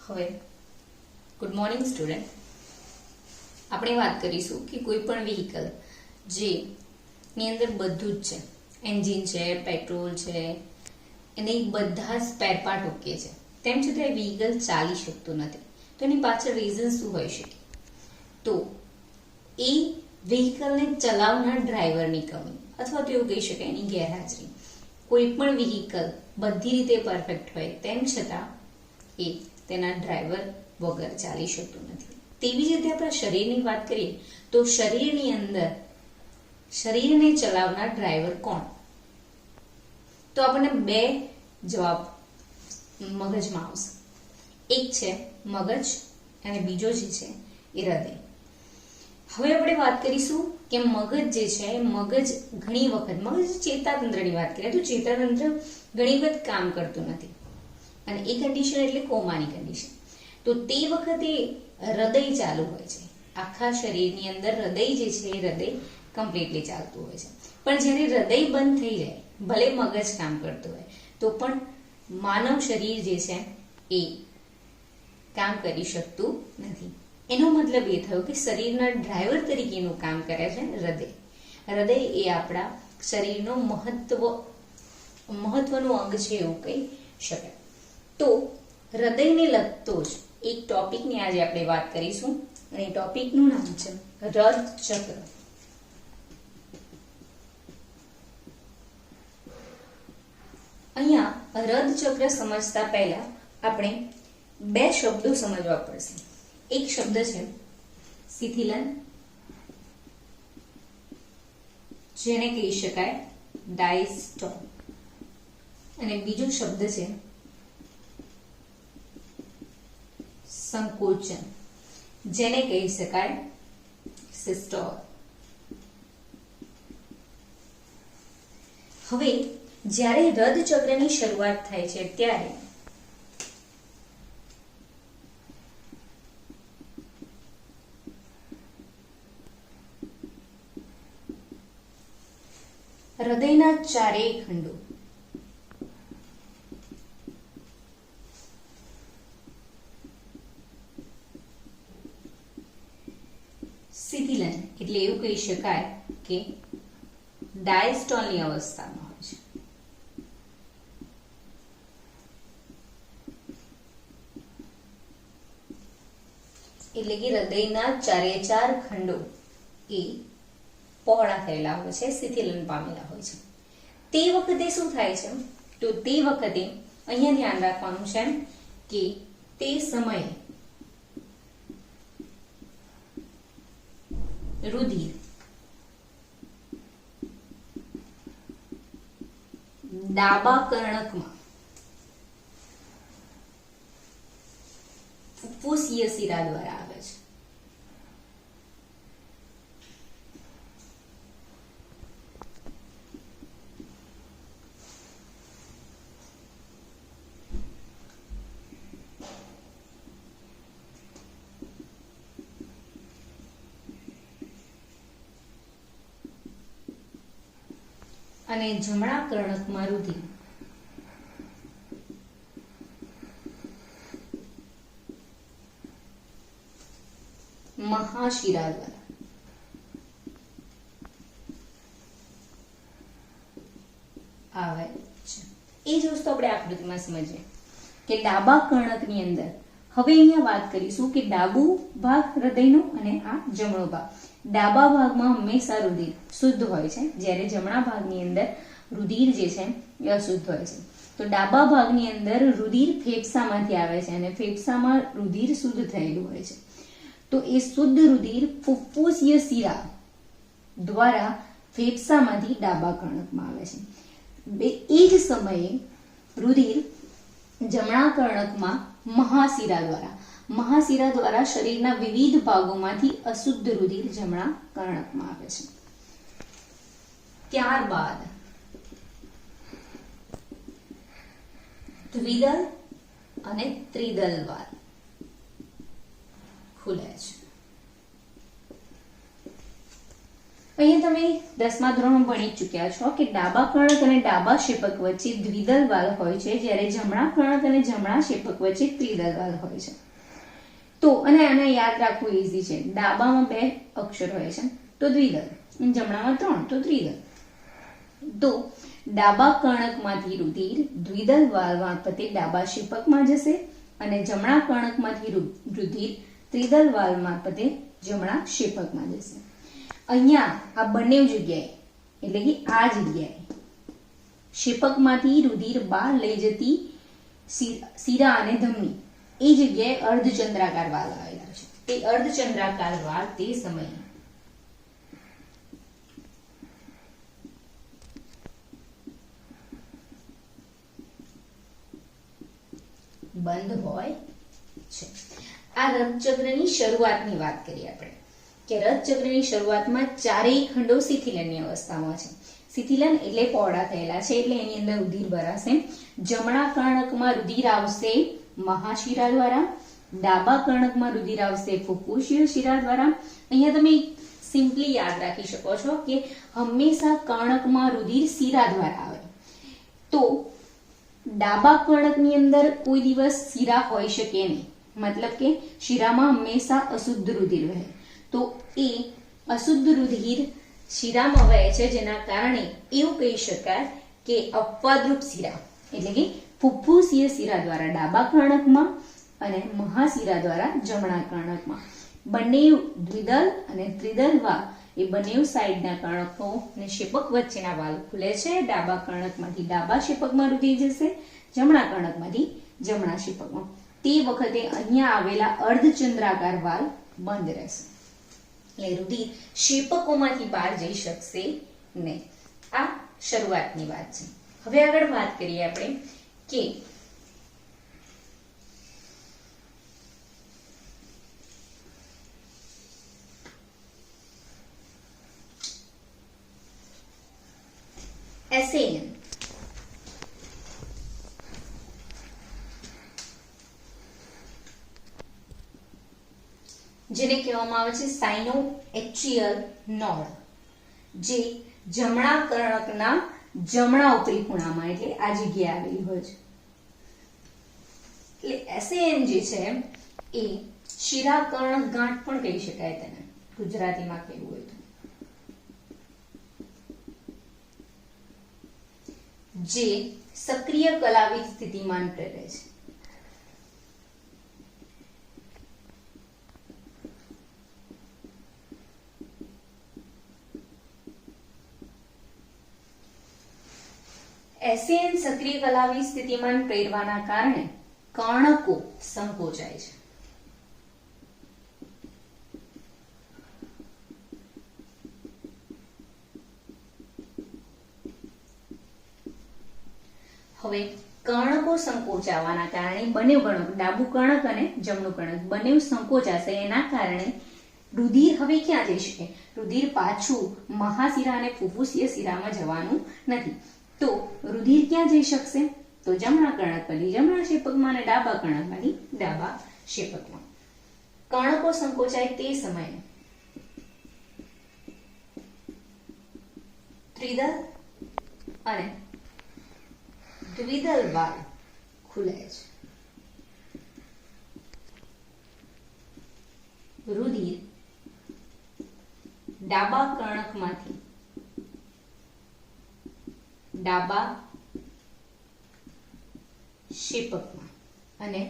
હવે good morning student, આપણે વાત કરીશું કે કોઈ પણ વ્હીકલ જે ની અંદર બધું જ છે, એન્જિન છે, પેટ્રોલ છે, એને બધા સ્પેર પાર્ટ ઓકે છે, તેમ છતાં એ વ્હીકલ ચાલી શકતું નથી. તો એની પાછળ રીઝન શું હોઈ શકે? તો એ વ્હીકલને ચલાવનાર ડ્રાઈવરની કમી, અથવા તો એવું કહી શકાય એની ગેરહાજરી. કોઈ પણ વ્હીકલ બધી રીતે પરફેક્ટ હોય તેમ છતાં એ તેના ડ્રાઈવર વગર ચાલી શકતું નથી. તેવી જ રીતે આપણા શરીરની વાત કરીએ તો શરીરની અંદર શરીરને ચલાવનાર ડ્રાઈવર કોણ? તો આપણને બે જવાબ મગજમાં આવશે. એક છે મગજ અને બીજો જે છે એ હૃદય. હવે આપણે વાત કરીશું કે મગજ જે છે, મગજ ઘણી વખત, મગજ ચેતાતંત્રની વાત કરીએ તો ચેતાતંત્ર ઘણી વખત કામ કરતું નથી, અને એ કન્ડિશન એટલે કોમાની કન્ડિશન. તો તે વખતે હૃદય ચાલુ હોય છે. આખા શરીરની અંદર હૃદય જે છે એ હૃદય કમ્પ્લીટલી ચાલતું હોય છે. પણ જ્યારે હૃદય બંધ થઈ જાય, ભલે મગજ કામ કરતું હોય તો પણ માનવ શરીર જે છે એ કામ કરી શકતું નથી. એનો મતલબ એ થયો કે શરીરના ડ્રાઈવર તરીકેનું કામ કરે છે હૃદય. હૃદય એ આપણા શરીરનો મહત્વનું અંગ છે એવું કહી શકાય. તો હૃદયને લગતો જ એક ટોપિકની આજે આપણે વાત કરીશું, અને ટોપિકનું નામ છે હૃદ ચક્ર. અહીંયા હૃદ ચક્ર સમજતા પહેલા આપણે બે શબ્દો સમજવા પડશે. એક શબ્દ છે શિથિલન, જેને કહી શકાય ડાયસ્ટોલ, અને બીજો શબ્દ છે સંકોચન, જેને કહી શકાય સિસ્ટોલ. હવે જ્યારે હૃદ ચક્રની શરૂઆત થાય છે ત્યારે હૃદયના ચારેય ખંડો શિથિલન એટલે એવું કહી શકાય કે ડાયસ્ટોલની અવસ્થામાં હોય છે. એટલે કે હૃદયના ચારે ચાર ખંડો એ પહોળા થયેલા હોય છે, શિથિલન પામેલા હોય છે. તે વખતે શું થાય છે? તો તે વખતે અહીંયા ધ્યાન રાખવાનું છે કે તે સમયે રુધિર ડાબા કર્ણકમાં ફુફ્ફુસીય શિરા દ્વારા આવે છે. અને જમણા કર્ણકમાં રુધિર મહાશિરા દ્વારા આવે છે. એ જ વસ્તુ આપણે આકૃતિમાં સમજીએ કે ડાબા કર્ણકની અંદર, હવે અહીંયા વાત કરીશું કે ડાબુ ભાગ હૃદયનો અને આ જમણો ભાગ. ડાબા ભાગમાં હંમેશા રુધિર શુદ્ધ હોય છે, જ્યારે જમણા ભાગની અંદર રુધિર જે છે એ અશુદ્ધ હોય છે. તો ડાબા ભાગની અંદર રુધિર ફેફસામાંથી આવે છે, અને ફેફસામાં રુધિર શુદ્ધ થયેલું હોય છે. તો એ શુદ્ધ રુધિર ફુફ્ફુસીય શિરા દ્વારા ફેફસામાંથી ડાબા કર્ણકમાં આવે છે. એ જ સમયે રુધિર જમણા કર્ણકમાં મહાશિરા દ્વારા શરીરના વિવિધ ભાગોમાંથી અશુદ્ધ રુધિર જમણા કર્ણકમાં આવે છે. ત્યારબાદ દ્વિદલ અને ત્રિદલ દ્વાર ખુલે છે. અહીંયા તમે 10મા ધોરણમાં ભણી ચૂક્યા છો કે ડાબા કર્ણક અને ડાબા શેપક વચ્ચે દ્વિદલ વાલ હોય છે, જ્યારે જમણા કર્ણક અને જમણા શેપક વચ્ચે ત્રિદલ વાલ હોય છે. તો અને આને યાદ રાખવું ઈઝી છે. ડાબામાં 2 અક્ષર હોય છે તો દ્વિદલ, જમણામાં 3 તો ત્રિદલ. તો ડાબા કર્ણકમાંથી રુધિર દ્વિદલ વાલ મારફતે ડાબા શેપકમાં જશે અને જમણા કર્ણકમાંથી રુધિર ત્રિદલ વાલ મારફતે જમણા શેપકમાં જશે. અહીંયા આ બંને જગ્યાએ એટલે કે આ જગ્યાએ શેપકમાંથી રુધિર બહાર લઈ જતી શિરા અને ધમની એ જગ્યાએ અર્ધચંદ્રાકાર વાલ આવેલા છે. તે અર્ધચંદ્રાકાર વાલ તે સમયે બંધ હોય છે. આ રથચક્રની શરૂઆતની વાત કરીએ આપણે કે રથચક્રની શરૂઆતમાં ચારેય ખંડો શિથિલનની અવસ્થામાં છે. શિથિલન એટલે પહોળા થયેલા છે, એટલે એની અંદર રુધિર ભરાશે. જમણા કર્ણકમાં રુધિર આવશે મહાશિરા દ્વારા, ડાબા કર્ણકમાં રુધિર આવશે ફુફ્ફુસીય શિરા દ્વારા. અહીંયા તમે સિમ્પલી યાદ રાખી શકો છો કે હંમેશા કર્ણકમાં રુધિર શિરા દ્વારા આવે. તો ડાબા કર્ણકની અંદર કોઈ દિવસ શિરા હોઈ શકે નહીં, મતલબ કે શિરામાં હંમેશા અશુદ્ધ રુધિર વહે. તો એ અશુદ્ધ રુધિર શિરામાં વહે છે, જેના કારણે એવું કહી શકાય કે અપવાદરૂપ શિરા એટલે કે ફુફ્ફુસીય શિરા દ્વારા ડાબા કર્ણકમાં અને મહાશિરા દ્વારા જમણા કર્ણકમાં બંને દ્વિદલ અને ત્રિદલ વાલ એ બંને સાઈડના કર્ણકો અને શેપક વચ્ચેના વાલ ખુલે છે. ડાબા કર્ણકમાંથી ડાબા શેપકમાં રુધિર જશે, જમણા કર્ણકમાંથી જમણા શેપકમાં. તે વખતે અહીંયા આવેલા અર્ધચંદ્રાકાર વાલ બંધ રહેશે, એટલે રુધિર શેપકોમાંથી બહાર જઈ શકશે નહીં. આ શરૂઆતની વાત છે. હવે આગળ વાત કરીએ આપણે કે SAN જેને કહેવામાં આવે છે સાઇનોએક્ચિયલ નોડ, જે જમણા કર્ણકના જમણા ઉપરી ખૂણામાં એટલે આ જગ્યાએ આવેલી હોય છે. એટલે SAN જે છે એ શિરા કર્ણક ગાંઠ પણ કહી શકાય તેને, ગુજરાતીમાં કહેવું હોય તો, જે સક્રિય કલાવિત સ્થિતિમાન પ્રેરે છે. SAN સક્રિય કલાવી સ્થિતિમાન પ્રેરવાના કારણે કર્ણકો સંકોચાય છે. હવે કર્ણકો સંકોચાવાના કારણે બંને કર્ણક ડાબુ કર્ણક અને જમણું કર્ણક બંને સંકોચાશે. એના કારણે રુધિર હવે ક્યાં જઈ શકે? રુધિર પાછું મહાશિરા અને ફુફ્ફુસીય શિરામાં જવાનું નથી. તો રુધિર ક્યાં જઈ શકશે? તો જમણા કર્ણકમાંથી જમણા શેપકમાં અને ડાબા કર્ણકમાંથી ડાબા શેપકમાં. કર્ણકો સંકોચાય તે સમયે ત્રિદલ અને દ્વિદલ વાલ ખુલે છે. રુધિર ડાબા કર્ણકમાંથી ડાબા શેપકમાં અને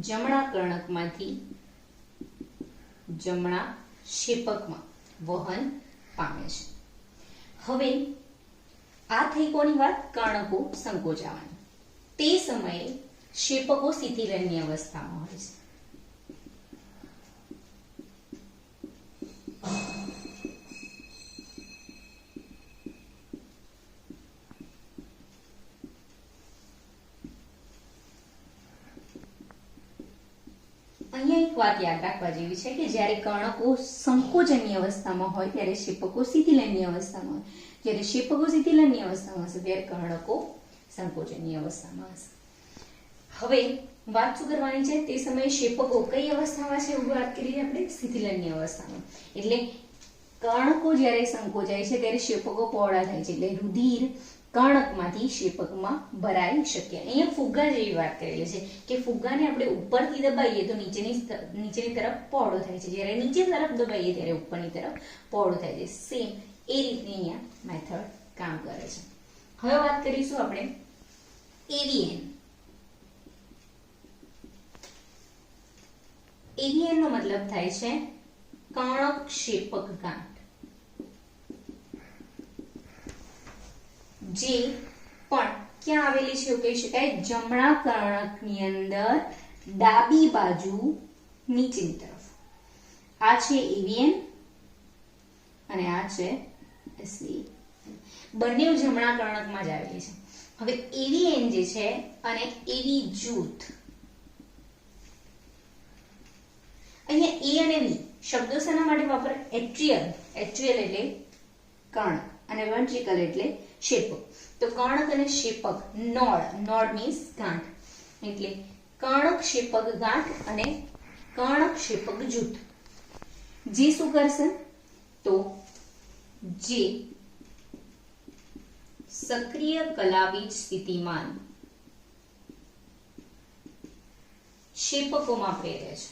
જમણા કર્ણકમાંથી જમણા શેપકમાં વહન પામે છે. હવે આ થઈ કોની વાત? કર્ણકો સંકોચાવાની. તે સમયે શેપકો શિથિલનની અવસ્થામાં હોય છે. અહીંયા એક વાત યાદ રાખવા જેવી છે કે જ્યારે કર્ણકો સંકોચનની અવસ્થામાં હોય ત્યારે શેપકો શિથિલનની અવસ્થામાં હોય. જ્યારે શેપકો શિથિલનની અવસ્થામાં હશે ત્યારે કર્ણકો સંકોચનની અવસ્થામાં હશે. હવે વાત શું કરવાની છે? તે સમયે શેપકો કઈ અવસ્થામાં છે એવું વાત કરીએ આપણે? શિથિલનની અવસ્થામાં. એટલે કર્ણકો જ્યારે સંકોચાય છે ત્યારે ક્ષેપકો પહોળા થાય છે, એટલે રુધિર કર્ણકમાંથી ક્ષેપકમાં ભરાઈ શકે. અહીંયા ફુગ્ગા જેવી વાત કરેલી છે કે ફુગ્ગાને આપણે ઉપરથી દબાઈએ તો નીચેની તરફ પહોળો થાય છે, જ્યારે નીચે તરફ દબાઈએ ત્યારે ઉપરની તરફ પહોળો થાય છે. સેમ એ રીતની અહીંયા મેથડ કામ કરે છે. હવે વાત કરીશું આપણે એવીએન. એવીએન નો મતલબ થાય છે કર્ણક ક્ષેપક ગાંઠ, જે પણ ક્યાં આવેલી છે એવું કહી શકાય, જમણા કર્ણકની અંદર ડાબી બાજુ નીચેની તરફ. આ છે એવીએન અને આ છે એસવી. બંને જમણા કર્ણકમાં જ આવેલી છે. હવે એવીએન જે છે અને એવી જૂથ, અહીંયા એ અને વી શબ્દો શેના માટે વાપરે? એટ્રિયલ. એટ્રિયલ એટલે કર્ણક અને વેન્ટ્રિકલ એટલે ક્ષેપક. તો કર્ણક અને ક્ષેપક, નોડ મીન્સ ગાંઠ, એટલે કર્ણક ક્ષેપક ગાંઠ અને કર્ણક ક્ષેપક જૂથ. જે શું કરશે? તો જે સક્રિય કલાબીજ સ્થિતિમાન ક્ષેપકોમાં પ્રેરે છે.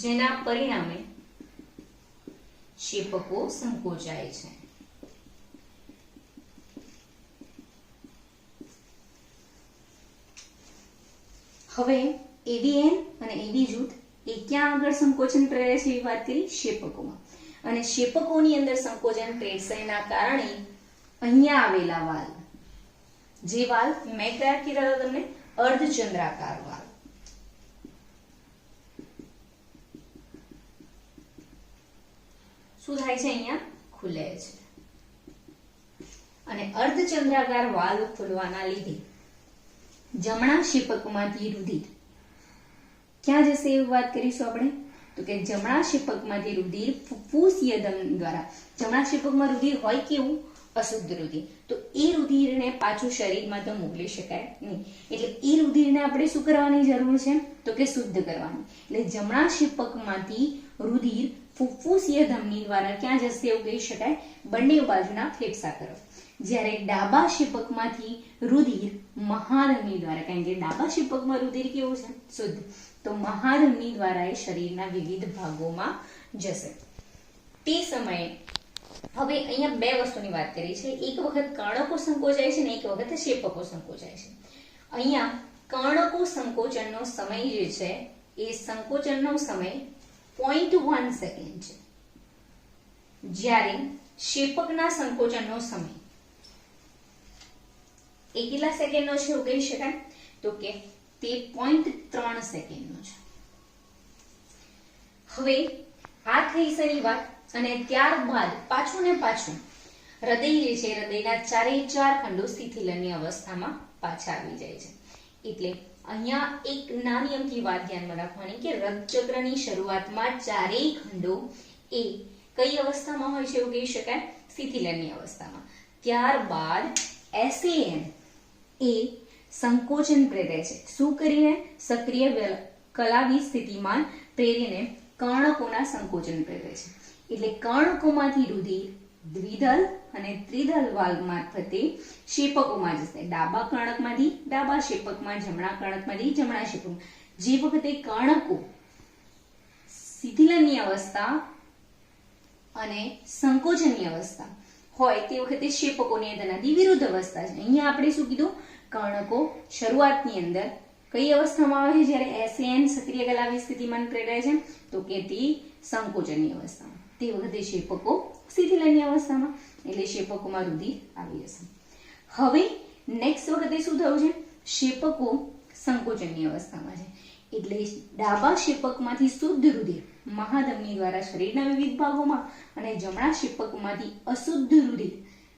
જેના પરિણામે ક્ષેપકો સંકોચાય છે. હવે એવીએન અને એવી જૂથ એ ક્યાં આગળ સંકોચન પ્રેરે છે એ વાત કરી? ક્ષેપકોમાં. અને ક્ષેપકોની અંદર સંકોચન પ્રેરશે એના કારણે અહીંયા આવેલા વાલ્વ, જે વાલ્વ મેં કયા કીધા હતા તમને? અર્ધચંદ્રાકાર વાલ્વ. શું થાય છે? અહીંયા ખુલે છે. અને અર્ધચંદ્રાકાર વાલ્વ ખુલવાના લીધે જમણા ક્ષેપકમાંથી રુધિર ક્યાં જશે એવી વાત કરીશું આપણે? તો કે જમણા ક્ષેપકમાંથી રુધિર ફુફ્ફુસીય ધમની દ્વારા, જમણા ક્ષેપકમાં રુધિર હોય કેવું? અશુદ્ધ રુધિર. તો એ રુધિરને પાછું શરીરમાં તો મોકલી શકાય નહીં, એટલે એ રુધિરને આપણે શું કરવાની જરૂર છે? તો કે શુદ્ધ કરવાની. એટલે જમણા ક્ષેપકમાંથી રુધિર ફુફ્ફુસીય ધમની દ્વારા ક્યાં જશે એવું કહી શકાય? બંને બાજુના ફેફસા તરફ. જ્યારે ડાબા ક્ષેપકમાંથી રુધિર મહાધમની દ્વારા, કારણ કે ડાબા ક્ષેપકમાં રુધિર કેવું છે? શુદ્ધ. તો મહાધમની દ્વારા એ શરીરના વિવિધ ભાગોમાં જશે. તે સમયે હવે અહીંયા બે વસ્તુની વાત કરી છે. એક વખત કર્ણકો સંકોચાય છે ને એક વખત ક્ષેપકો સંકોચાય છે. અહીંયા કર્ણકો સંકોચનનો સમય જે છે એ સંકોચનનો સમય 0.1 સેકન્ડ છે, જ્યારે ક્ષેપકના સંકોચનનો સમય એ કેટલા સેકન્ડનો છે એવું કહી શકાય? તો કે તે 0.3 સેકન્ડનો છે. હવે આ થઈ શરી વાત, અને ત્યારબાદ પાછું ને પાછું હૃદય જે છે, હૃદયના 4 ખંડો સ્થિતિલયની અવસ્થામાં પાછા આવી જાય છે. એટલે અહીંયા એક નાની અમથી વાત ધ્યાનમાં રાખવાની કે રક્તચક્રની શરૂઆતમાં 4 ખંડો એ કઈ અવસ્થામાં હોય છે એવું કહી શકાય? સ્થિતિલયની અવસ્થામાં. ત્યારબાદ એસએએન એ સંકોચન પ્રેરે છે. શું કરીને? સક્રિય કલાબીજ સ્થિતિમાન પ્રેરીને કર્ણકોના સંકોચન પ્રેરે છે. એટલે કર્ણકોમાંથી રુધિર દ્વિદલ અને ત્રિદલ વાલ્વ મારફતે ક્ષેપકોમાં જશે. ડાબા કર્ણકમાંથી ડાબા ક્ષેપકમાં, જમણા કર્ણકમાંથી જમણા ક્ષેપકમાં. જે વખતે કર્ણકો શિથિલનની અવસ્થા અને સંકોચનની અવસ્થા હોય તે વખતે ક્ષેપકોની તેનાથી વિરુદ્ધ અવસ્થા છે. અહીંયા આપણે શું કીધું? કર્ણકો શરૂઆતની અંદર કઈ અવસ્થામાં આવે છે જ્યારે એસએએન સક્રિય કલાબીજ સ્થિતિમાન પ્રેરાય છે? તો કે તે સંકોચનની અવસ્થામાં. તે વખતે ક્ષેપકો શિથિલનની અવસ્થામાં, એટલે ક્ષેપકોમાં રુધિર આવી જશે. હવે નેક્સ્ટ વખતે શું થયું છે? ક્ષેપકો સંકોચનની અવસ્થામાં છે, એટલે ડાબા ક્ષેપકમાંથી શુદ્ધ રુધિર મહાધમની દ્વારા શરીરના વિવિધ ભાગોમાં અને જમણા ક્ષેપકમાંથી અશુદ્ધ રુધિર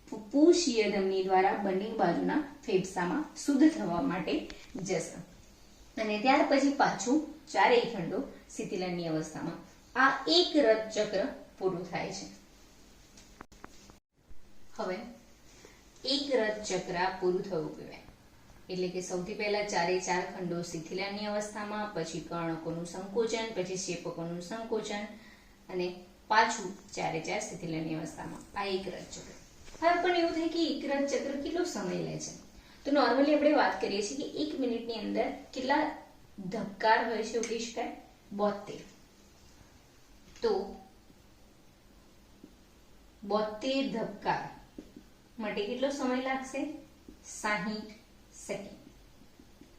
ફુફ્ફુસીય ધમની દ્વારા બંને બાજુના ફેફસામાં શુદ્ધ થવા માટે જશે. અને ત્યાર પછી પાછું 4 ખંડો શિથિલનની અવસ્થામાં. આ એક રથ ચક્ર પૂરું થાય છે. હવે એક રથ ચક્ર પૂરું થયું કહેવાય. એટલે કે સૌથી પહેલા ચારે ચાર ખંડો શિથિલાની અવસ્થામાં, પછી કર્ણકોનું સંકોચન, પછી શેપકોનું સંકોચન અને પાછું ચારે ચાર શિથિલાની અવસ્થામાં. આ એક રથચક્ર. હવે પણ એવું થાય કે એક રથચક્ર કેટલો સમય લે છે? તો નોર્મલી આપણે વાત કરીએ છીએ કે 1 મિનિટની અંદર કેટલા ધબકાર હોય છે એવું કહી શકાય? 72. તો 72 ધબકાર માટે કેટલો સમય લાગશે? 60 સેકન્ડ,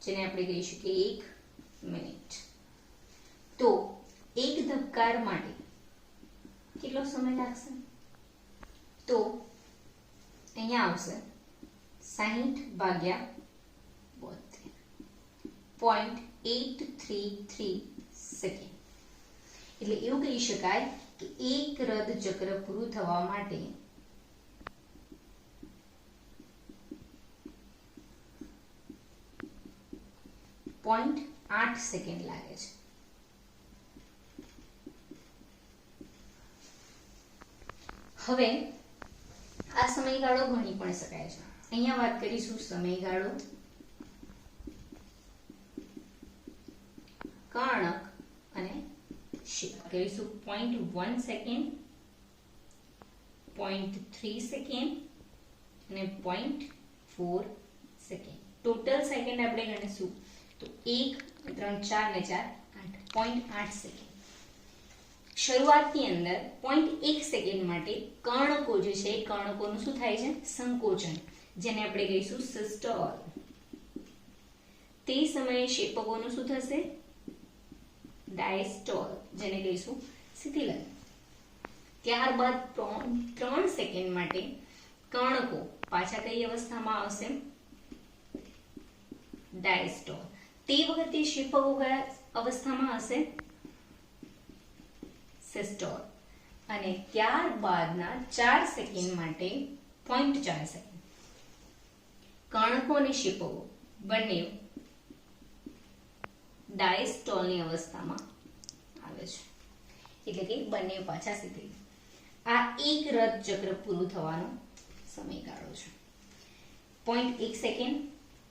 જેને આપણે કહી શકીએ 1 મિનિટ. તો એક ધબકાર માટે કેટલો સમય લાગશે? તો અહીંયા આવશે 60 ભાગ્યા 72, 0.833 સેકન્ડ. એટલે એવું કહી શકાય કે એક રદ ચક્ર પૂરું થવા માટે 0.8 સેકન્ડ લાગે છે. હવે આ સમયગાળો ગણી પણ શકાય છે. અહીંયા વાત કરીશું સમયગાળો કર્ણક અને શેપક. કરીશું 0.1 સેકન્ડ, 0.3 સેકન્ડ અને 0.4 સેકન્ડ. ટોટલ સેકન્ડ આપણે ગણીશું તો 1, 3, 4 ને 4 8, 0.8 સેકન્ડ. શરૂઆતની અંદર 0.1 સેકન્ડ માટે કર્ણકો જે છે કર્ણકોનું શું થાય છે? સંકોચન, જેને આપણે કહીશું સિસ્ટોલ. તે સમયે શેપકોનું શું થશે? ડાયસ્ટોલ, જેને કહીશું શિથિલન. ત્યારબાદ 3 સેકન્ડ માટે કર્ણકો પાછા કઈ અવસ્થામાં આવશે? ડાયસ્ટોલ. તે વખતે શેપકો કયા અવસ્થામાં હશે? સિસ્ટોલ. અને ત્યારબાદના 4 સેકન્ડ માટે 0.4 સેકન્ડ કર્ણકો અને શેપકો બંને ડાયસ્ટોલની અવસ્થામાં આવે છે. એટલે કે બંને પાછા શિથિલ. આ એક રથ ચક્ર પૂરું થવાનો સમયગાળો છે. 0.1 સેકન્ડ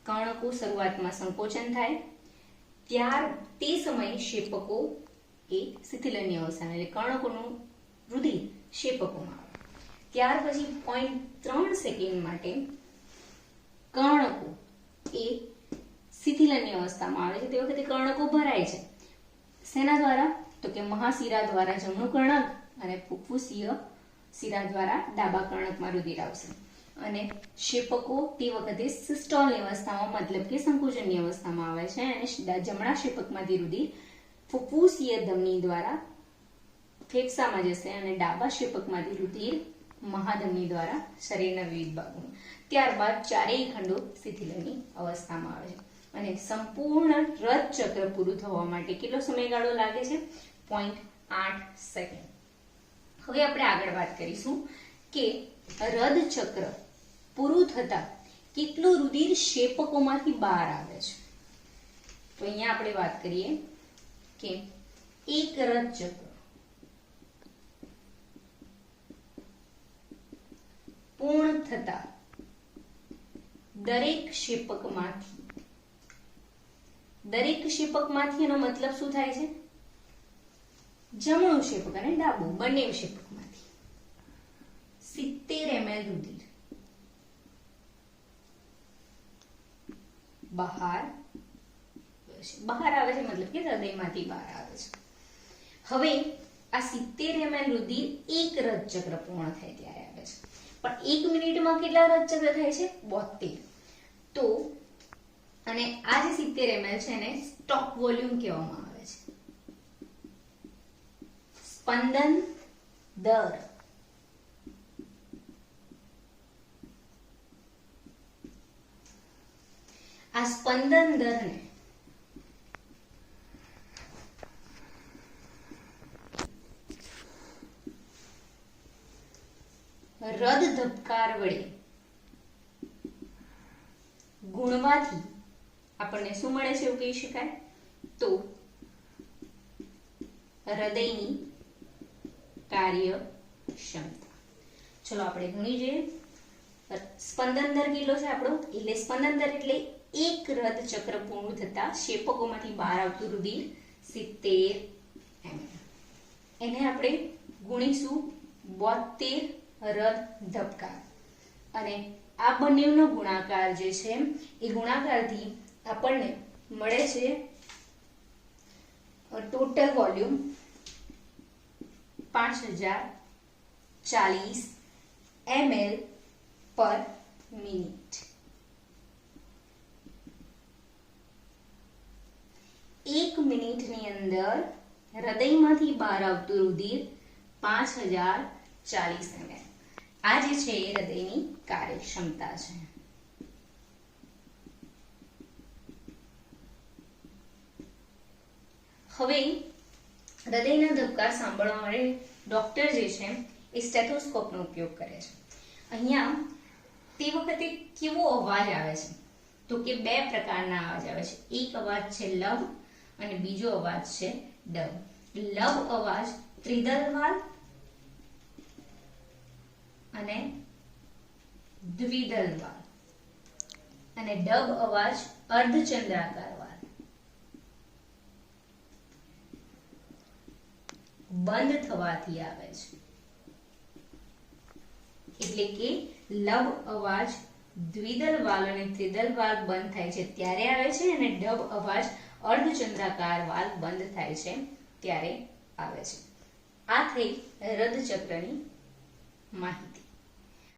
કર્ણકો શરૂઆતમાં સંકોચન થાય, તે સમયે શેપકો એ શિથિલનની અવસ્થામાં, એટલે કર્ણકોનું રુધિર શેપકોમાં આવે. ત્યાર પછી 0.3 સેકન્ડ માટે કર્ણકો એ શિથિલનની અવસ્થામાં આવે છે. તે વખતે કર્ણકો ભરાય છે. શેના દ્વારા? તો કે મહાશિરા દ્વારા જમણું કર્ણક અને ફુફ્ફુસીય શિરા દ્વારા ડાબા કર્ણકમાં રુધિર આવશે. અને શેપકો તે વખતે સિસ્ટોલની અવસ્થામાં, મતલબ કે સંકોચનની અવસ્થામાં આવે છે. અને જમણા શેપકમાંથી રુધિર ફુફ્ફુસીય ધમની દ્વારા ફેફસામાં જશે અને ડાબા શેપકમાંથી રુધિર મહાધમની દ્વારા શરીરના વિવિધ ભાગોમાં. ત્યારબાદ ચારેય ખંડો શિથિલનની અવસ્થામાં આવે છે. અને સંપૂર્ણ રથ ચક્ર પૂરું થવા માટે કેટલો સમયગાળો લાગે છે? 0.8 સેકન્ડ. હવે આપણે આગળ વાત કરીશું કે રદ ચક્ર પૂરું થતા કેટલું રુધિર શેપકોમાંથી બહાર આવે છે. તો અહીંયા આપણે વાત કરીએ કે એક રદ ચક્ર પૂર્ણ થતા દરેક શેપકમાંથી એનો મતલબ શું થાય છે? જમણું શેપક અને ડાબું બંને શેપકમાંથી 70 ml રુધિર બહાર આવે છે, મતલબ કે હૃદયમાંથી બહાર આવે છે. હવે આ 70 ml રુધિર એક રથ ચક્ર પૂર્ણ થાય ત્યારે આવે છે. પણ 1 મિનિટમાં કેટલા રથ ચક્ર થાય છે? 72. તો અને આ જે 70 ml છે એને સ્ટોક વોલ્યુમ કહેવામાં આવે છે. સ્પંદન દર. આ સ્પંદન દરને રદ ધબકાર વડે ગુણવાથી આપણને શું મળે છે એવું કહી શકાય? તો હૃદયની કાર્યક્ષમતા. ચલો આપણે ગણી જોઈએ. સ્પંદન દર કેટલો છે આપણો? એટલે સ્પંદન દર એટલે એક હૃદ ચક્ર પૂર્ણ થતા ક્ષેપકોમાંથી બહાર આવતું રુધિર 70 ml. એને આપણે ગુણીશું 72 હૃદ ધબકાર અને આ બંનેનો ગુણાકાર જે છે એ ગુણાકારથી આપણને મળે છે ટોટલ વોલ્યુમ 5040 ml પર મિનિટ. એક મિનિટની અંદર હૃદયમાંથી બહાર આવતું રુધિર 5040 ml. આ જે છે એ હૃદયની કાર્યક્ષમતા છે. હવે હૃદયના ધબકાર સાંભળવા માટે ડોક્ટર જે છે એ સ્ટેથોસ્કોપનો ઉપયોગ કરે છે. અહીંયા તે વખતે કેવો અવાજ આવે છે તો કે બે પ્રકારના અવાજ આવે છે. એક અવાજ છે લવ અને બીજો અવાજ છે ડબ. લવ અવાજ ત્રિદલ વાલ અને દ્વિદલ વાલ અને ડબ અવાજ અર્ધચંદ્રાકાર વાલ. બંધ થવાથી આવે છે એટલે કે લવ અવાજ દ્વિદલ વાલ અને ત્રિદલ વાલ બંધ થાય છે ત્યારે આવે છે અને ડબ અવાજ અર્ધચંદ્રાકાર વાલ બંધ થાય છે ત્યારે આવે છે. આ થઈ હૃદ ચક્રની માહિતી.